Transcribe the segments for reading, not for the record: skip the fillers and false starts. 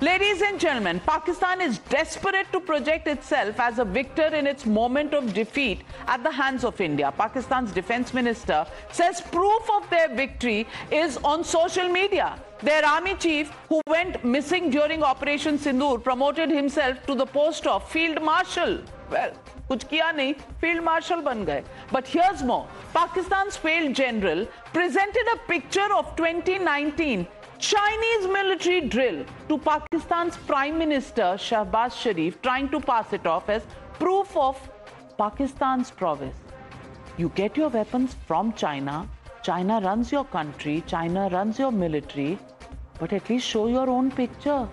Ladies and gentlemen, Pakistan is desperate to project itself as a victor in its moment of defeat at the hands of India. Pakistan's defense minister says proof of their victory is on social media. Their army chief, who went missing during Operation Sindoor, promoted himself to the post of Field Marshal. Well, kuch kiya nahi, Field Marshal ban gaye. But here's more. Pakistan's failed general presented a picture of 2019 Chinese military drill to Pakistan's Prime Minister Shehbaz Sharif, trying to pass it off as proof of Pakistan's prowess. You get your weapons from China, China runs your country, China runs your military, but at least show your own picture.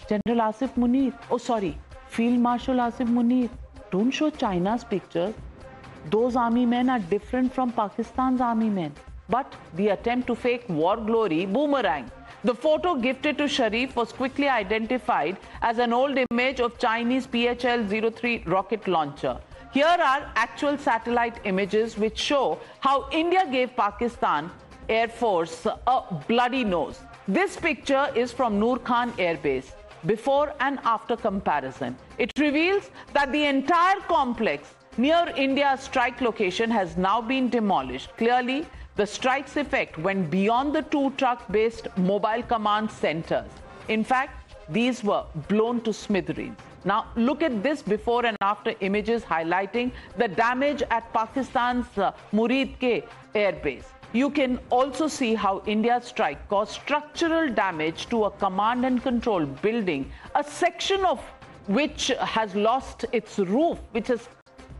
General Asif Munir, Field Marshal Asif Munir, don't show China's picture. Those army men are different from Pakistan's army men. But the attempt to fake war glory boomerang. The photo gifted to Sharif was quickly identified as an old image of Chinese PHL-03 rocket launcher. Here are actual satellite images which show how India gave Pakistan Air Force a bloody nose. This picture is from Noor Khan Air Base. Before and after comparison, it reveals that the entire complex near India's strike location has now been demolished. Clearly, the strike's effect went beyond the two truck-based mobile command centers. In fact, these were blown to smithereens. Now, look at this before and after images highlighting the damage at Pakistan's Murid Ke Air Base. You can also see how India's strike caused structural damage to a command and control building, a section of which has lost its roof, which has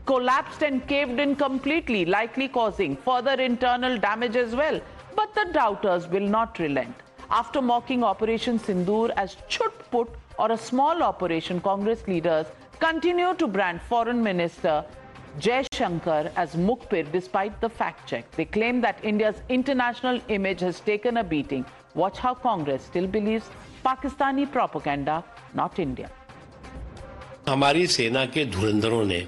collapsed and caved in completely, likely causing further internal damage as well. But the doubters will not relent. After mocking Operation Sindoor as chut put or a small operation, Congress leaders continue to brand Foreign Minister Jai Shankar as Mukpir despite the fact check. They claim that India's international image has taken a beating. Watch how Congress still believes Pakistani propaganda, not India. हमारी सेना के धुरंधरों ने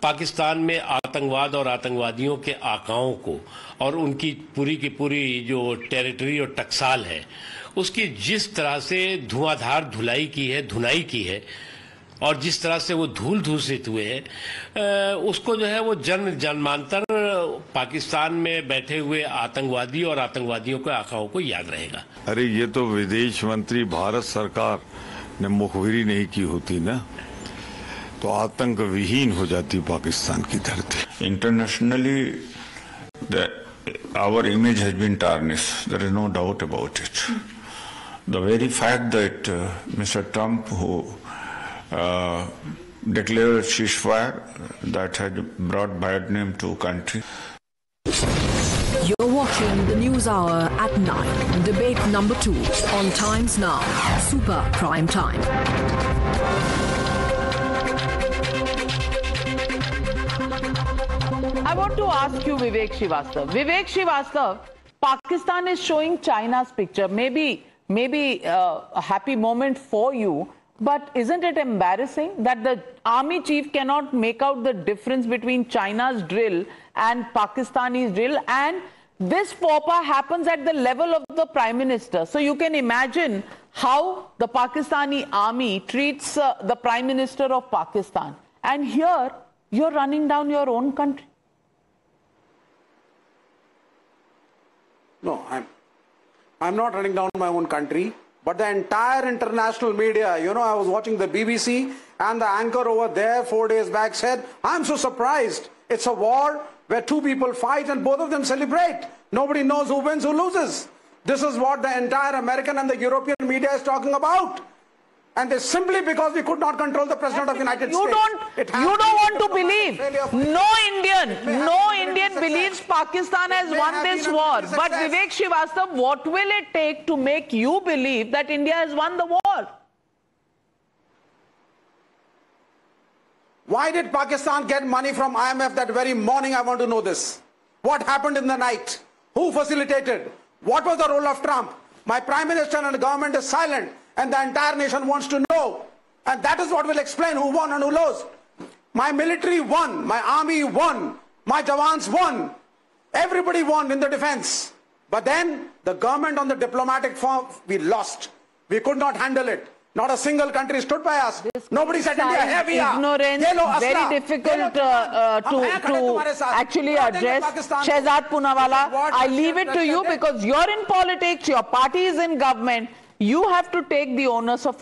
पाकिस्तान में आतंकवाद और आतंकवादियों के आकाओं को और उनकी पूरी की पूरी जो टेरिटरी और टकसाल है उसकी जिस तरह से धुआंधार धुनाई की है और जिस तरह से वो धूल धूसित हुए हैं उसको जो है वो जन्मांतर पाकिस्तान में बैठे हुए आतंकवादी और आतंकवादियों के आकाओं को याद रहेगा। अरे ये तो विदेश मंत्री भारत सरकार ने मुखबिरी नहीं की होती ना तो आतंक विहीन हो जाती पाकिस्तान की धरती। Internationally our image has been tarnished. There is no doubt about it. The very fact that Mr. Trump, who declared ceasefire, that had brought bad name to country. You're watching the News Hour at 9, debate number 2 on Times Now, Super Prime Time. I want to ask you, Vivek Srivastava. Vivek Srivastava, Pakistan is showing China's picture. Maybe a happy moment for you, but isn't it embarrassing that the army chief cannot make out the difference between China's drill and Pakistani's drill? And this faux pas happens at the level of the Prime Minister. So you can imagine how the Pakistani army treats the Prime Minister of Pakistan. And here, you're running down your own country. No, I'm not running down my own country, but the entire international media, you know, I was watching the BBC and the anchor over there 4 days back said, I'm so surprised. It's a war where two people fight and both of them celebrate. Nobody knows who wins, who loses. This is what the entire American and the European media is talking about. And it's simply because we could not control the President of the United States. You don't want to believe. No Indian believes Pakistan has won this war. But Vivek Srivastava, what will it take to make you believe that India has won the war? Why did Pakistan get money from IMF that very morning? I want to know this. What happened in the night? Who facilitated? What was the role of Trump? My Prime Minister and the government is silent. And the entire nation wants to know. And that is what will explain who won and who lost. My military won. My army won. My Jawans won. Everybody won in the defense. But then the government on the diplomatic front, we lost. We could not handle it. Not a single country stood by us. Nobody said India, here we are. Ignorance, very difficult to actually address. Shehzad Poonawalla, I leave it to you because you're in politics, your party is in government. You have to take the onus of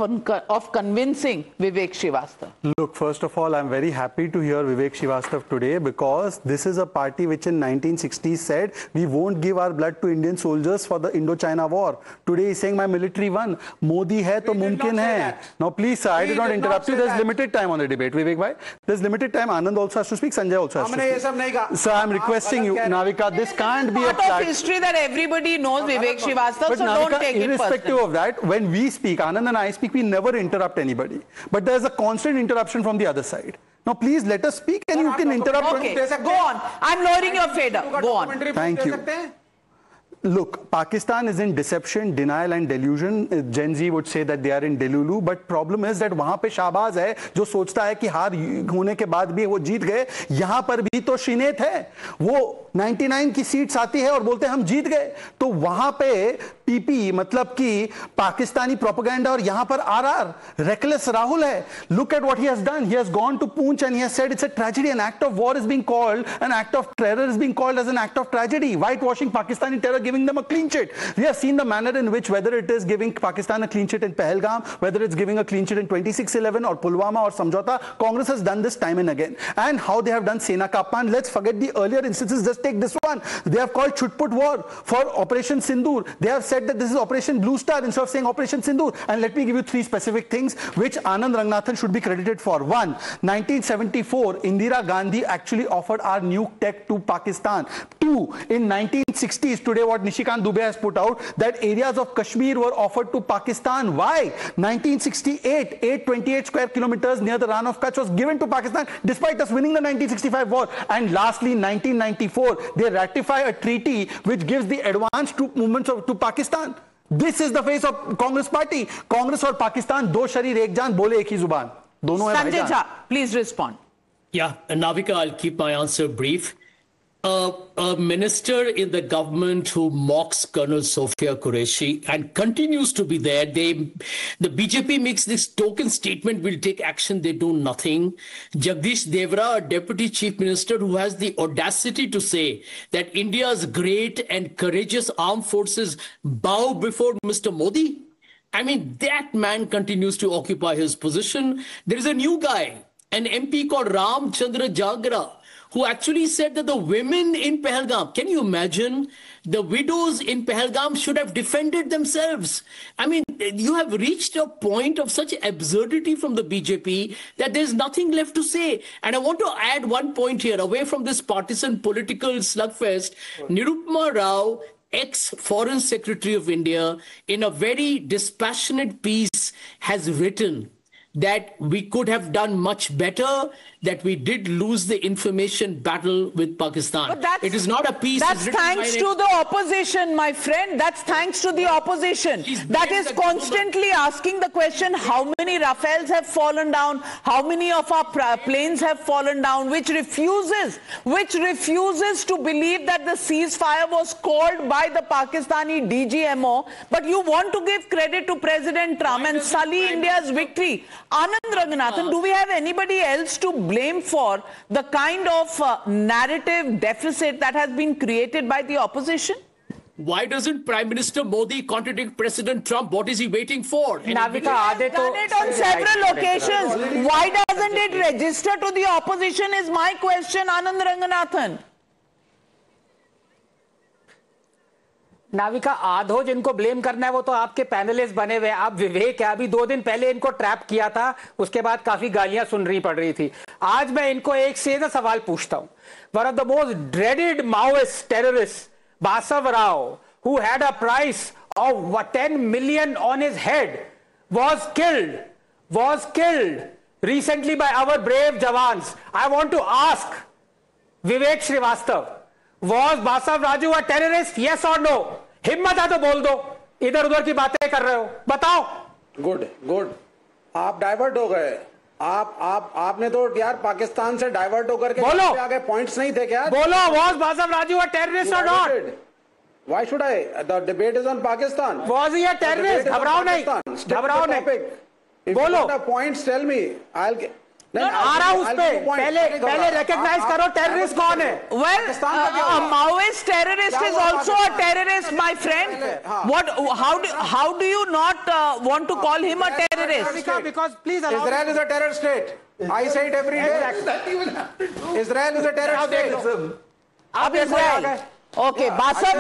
convincing Vivek Srivastava. Look, first of all, I'm very happy to hear Vivek Srivastava today because this is a party which in 1960s said we won't give our blood to Indian soldiers for the Indochina war. Today he's saying my military won. Modi hai to mumkin hai. Now please sir, I did not interrupt you. There's limited time on the debate. Vivek bhai, there's limited time. Anand also has to speak. Sanjay also has to speak. Sir, I'm requesting you, Navika, this can't be a part of history that everybody knows Vivek Srivastava, so don't take it irrespective of that, when we speak, Anand and I speak, we never interrupt anybody. But there's a constant interruption from the other side. Now, please let us speak and you can interrupt. Okay, go on. I'm lowering your fader. Go on. Thank you. Look, Pakistan is in deception, denial and delusion. Gen Z would say that they are in delulu, but problem is that वहाँ पे शाहबाज है जो सोचता है कि हार होने के बाद भी वो जीत गए. यहाँ पर भी तो शिनेत है. वो 99 की सीट्स आती है और बोलते हैं हम जीत गए. तो वहाँ पे पीपी मतलब कि पाकिस्तानी प्रोपेगेंडा और यहाँ पर आरआर reckless Rahul है. Look at what he has done. He has gone to Poonch and he has said it's a tragedy. An act of war is being called, an act of terror is being called as an act of tragedy. Whitewashing Pakistani terror, giving them a clean sheet. We have seen the manner in which, whether it is giving Pakistan a clean sheet in Pahalgam, whether it's giving a clean sheet in 26/11 or Pulwama or Samjhauta, Congress has done this time and again. And how they have done Sena ka Apman. Let's forget the earlier instances. Just take this one. They have called Chutput war for Operation Sindoor. They have said that this is Operation Blue Star instead of saying Operation Sindoor. And let me give you 3 specific things which Anand Ranganathan should be credited for. 1, 1974, Indira Gandhi actually offered our nuke tech to Pakistan. 2, in 1960s, today what Nishikant Dubey has put out, that areas of Kashmir were offered to Pakistan. Why? 1968, 828 square kilometers near the Rann of Kutch was given to Pakistan despite us winning the 1965 war. And lastly, 1994, they ratify a treaty which gives the advance movements to Pakistan. This is the face of Congress party. Congress और पाकिस्तान दो शरीर एक जान, बोले एक ही जुबान. दोनों है भाईजान. Sanjay Jha, please respond. Yeah, Navika, I'll keep my answer brief. A minister in the government who mocks Colonel Sophia Qureshi and continues to be there. The BJP makes this token statement, will take action, they do nothing. Jagdish Devra, a deputy chief minister who has the audacity to say that India's great and courageous armed forces bow before Mr. Modi. I mean, that man continues to occupy his position. There is a new guy, an MP called Ram Chandra Jagra, who actually said that the women in Pahalgam, can you imagine? The widows in Pahalgam should have defended themselves. I mean, you have reached a point of such absurdity from the BJP that there's nothing left to say. And I want to add one point here, away from this partisan political slugfest. Nirupama Rao, ex-Foreign Secretary of India, in a very dispassionate piece has written that we could have done much better, that we did lose the information battle with Pakistan. It is not a piece. That's thanks to the opposition, my friend. That's thanks to the opposition. That is constantly asking the question, how many Rafales have fallen down? How many of our planes have fallen down? Which refuses to believe that the ceasefire was called by the Pakistani DGMO. But you want to give credit to President Trump and sully India's victory. Anand Ranganathan, do we have anybody else to blame for the kind of narrative deficit that has been created by the opposition? Why doesn't Prime Minister Modi contradict President Trump? What is he waiting for? Navika, he has done it on several occasions. Why doesn't it register to the opposition is my question, Anand Ranganathan. Navika, आधो जिनको blame करना है वो तो आपके panelist बने हुए. आप विवेक है, अभी 2 दिन पहले इनको ट्रैप किया था, उसके बाद काफी गालियां सुन रही पड़ रही थी. आज मैं इनको एक सीधा सवाल पूछता हूं. One of the most dreaded Maoist terrorists, Basav Rao, who had a price of 10 million on his head, was killed recently by our brave Jawans. I want to ask Vivek Srivastava, was Basav Raju a terrorist? Yes or no? हिम्मत है तो बोल दो. इधर उधर की बातें कर रहे हो, बताओ. गुड. आप डाइवर्ट हो गए. आपने तो यार पाकिस्तान से डाइवर्ट होकर के बोलो. आगे पॉइंट्स नहीं थे क्या? बोलो, was Basav Raju a terrorist or not? Why should I? The debate is on Pakistan. Was he a terrorist? घबराओ नहीं, घबराओ नहीं. बोलो. Points, tell me. I'll get. आ रहा उस पे. पहले recognize करो terrorist कौन है. Well, a Maoist terrorist is also a terrorist, my friend. What? How do you not want to call him a terrorist? Because please allow. Israel is a terror state. I say it every day. Israel is a terror state. अब Israel. Okay, Basava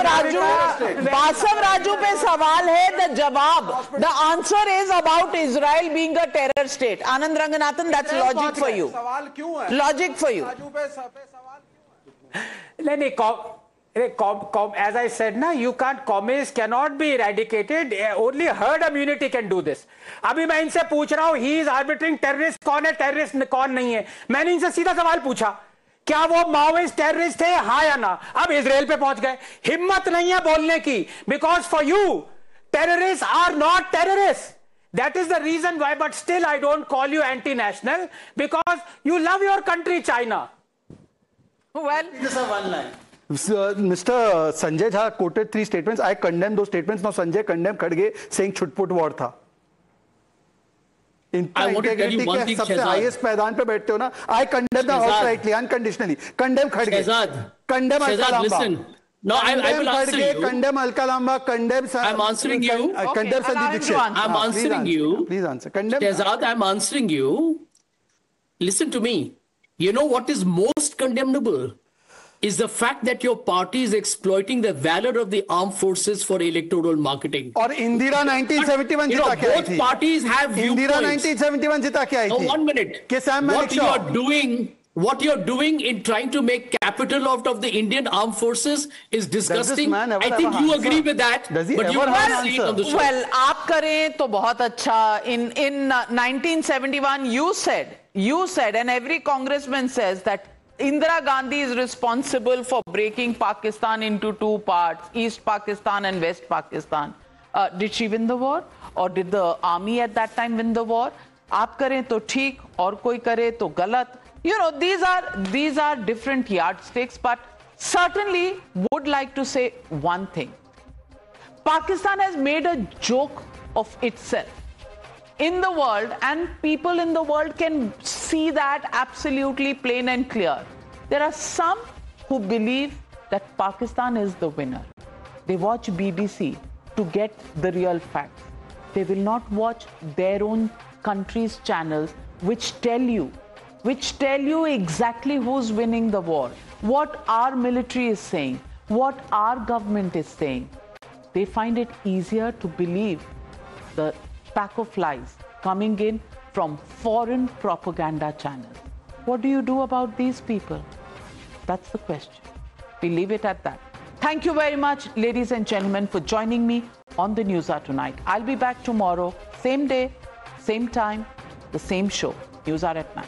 Raju पे सवाल है. The जवाब, the answer is about Israel being a terror state. Anand Ranganathan, that's logic for you. सवाल क्यों है? Logic for you. Raju पे सवाल क्यों नहीं, as I said, ना, you can't, communists cannot be eradicated. Only herd immunity can do this. अभी मैं इनसे पूछ रहा हूँ, he is arbitrating terrorist कौन है, terrorist कौन नहीं है. मैंने इनसे सीधा सवाल पूछा, क्या वो माओइस्ट टेररिस्ट थे, हाँ या ना. अब इजराइल पे पहुंच गए. हिम्मत नहीं है बोलने की. Because for you terrorist are not terrorist. That is the reason why. But still I don't call you anti national because you love your country China. Well, Mr. Sanjay Jha quoted 3 statements. I condemn those statements. Now Sanjay condemned Khadge saying chutput war tha. I want to tell you one thing, सबसे highest मैदान पे बैठते हो ना. I condemn them outrightly, unconditionally. Condemn Khadge. Condemn Alka Lamba. Listen. No, I will answer you. Condemn Alka Lamba. Condemn. I'm answering you. Condemn Sandeep Dixit. I'm answering you. Please answer. Condemn. Shehzad, I'm answering you. Listen to me. You know what is most condemnable? Is the fact that your party is exploiting the valor of the armed forces for electoral marketing. और इंदिरा 1971 जिता के आई थी. Both parties have viewpoints. Indira 1971 जिता के आई थी. No, 1 minute. What you're doing in trying to make capital out of the Indian armed forces is disgusting. I think you agree with that. But you will see it on the show. Well, आप करें तो बहुत अच्छा. In 1971, you said, and every congressman says that Indira Gandhi is responsible for breaking Pakistan into 2 parts, East Pakistan and West Pakistan. Did she win the war? Or did the army at that time win the war? आप करें तो ठीक, और कोई करे तो गलत. You know, these are different yardsticks, but certainly would like to say one thing. Pakistan has made a joke of itself in the world, and people in the world can see that absolutely plain and clear. There are some who believe that Pakistan is the winner. They watch BBC to get the real facts. They will not watch their own country's channels which tell you exactly who's winning the war, what our military is saying, what our government is saying. They find it easier to believe the pack of lies coming in from foreign propaganda channels. What do you do about these people? That's the question. We leave it at that. Thank you very much, ladies and gentlemen, for joining me on the Newshour tonight. I'll be back tomorrow, same day, same time, the same show, Newshour at 9.